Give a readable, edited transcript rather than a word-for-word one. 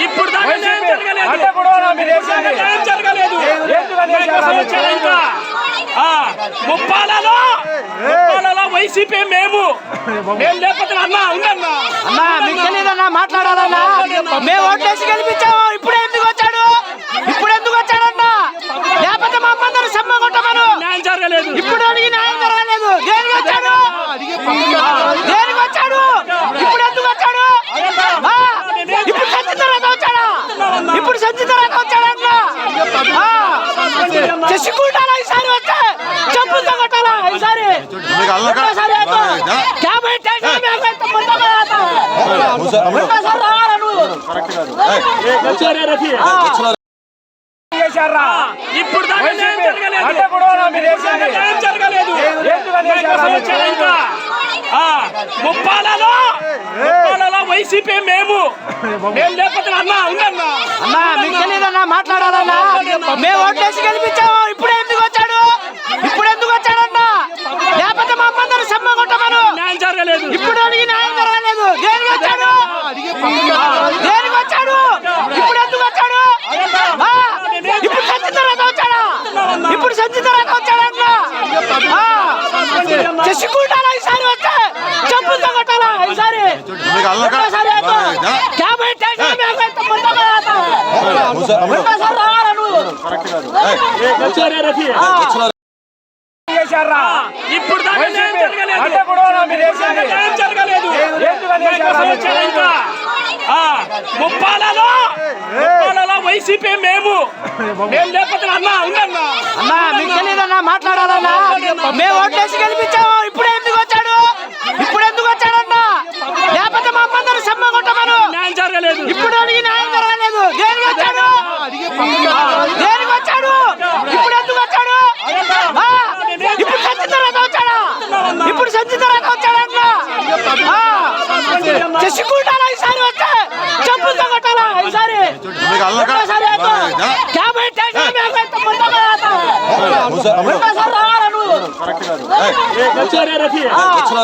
ఇప్పుడు దాకా న్యాయం జరగలేదు. ఇంకా ముప్పాలలో వైసీపీ మేము లేకపోతే అన్నా ఉందన్నా మీకు తెలియదన్నా మాట్లాడాలన్నా మేము ఓట్లేసి గెలిపించాము. ఇప్పుడు ఎందుకు వచ్చాడు అన్నా? లేకపోతే మా అమ్మందరూ సమ్మ కొట్టమను. న్యాయం జరగలేదు. ఇప్పుడు అడిగి న్యాయం జరగలేదు. దేనికి వచ్చాడు? ఇప్పుడు ఎందుకు వచ్చాడు? ఇప్పుడు సంచి తర్వాత వచ్చాడా? ఇప్పుడు సంచి తర్వాత వచ్చాడన్నా? చేసుకుంటారా ఈసారి? వచ్చే చెప్పులతో కొట్టాలా ఈసారి? ఇప్పుడు దాకా న్యాయం జరగలేదు. ఇంకా ముప్పాలలో వైసీపీ మేము లేకపోతే అన్నా ఉందన్నా మీకు తెలియదన్నా మాట్లాడాలన్నా మేము ఓట్లేసి గెలిపించాము. ఇప్పుడు ఎందుకు వచ్చాడు అన్నా? లేకపోతే మా అమ్మందరూ సమ్మ కొట్టమను. న్యాయం జరగలేదు. ఇప్పుడు అడిగి న్యాయం జరగలేదు. దేనికి వచ్చాడు? ఇప్పుడు ఎందుకు వచ్చాడు? ఇప్పుడు సంచి తర్వాత వచ్చాడా? ఇప్పుడు సంచి తర్వాత వచ్చాడన్నా? చేసుకుంటారా ఈసారి? వచ్చే చెప్పులతో కొట్టాలా ఈసారి? ఇప్పుడు దాకా న్యాయం జరగలేదు. ఇంకా ముప్పాలలో వైసీపీ మేము లేకపోతే అన్నా ఉందన్నా మీకు తెలియదన్నా మాట్లాడాలన్నా మేము ఓట్లేసి గెలిపించాము. ఇప్పుడు ఎందుకు వచ్చాడు అన్నా? లేకపోతే మా అమ్మందరూ సమ్మ కొట్టమను. న్యాయం జరగలేదు. ఇప్పుడు అడిగి న్యాయం జరగలేదు. దేనికి వచ్చాడు? ఇప్పుడు ఎందుకు వచ్చాడు? ఇప్పుడు సంచి తర్వాత వచ్చాడా? ఇప్పుడు సంచి తర్వాత వచ్చాడన్నా? చేసుకుంటారా ఈసారి? వచ్చే చెప్పులతో కొట్టాలా ఈసారి? వచ్చారా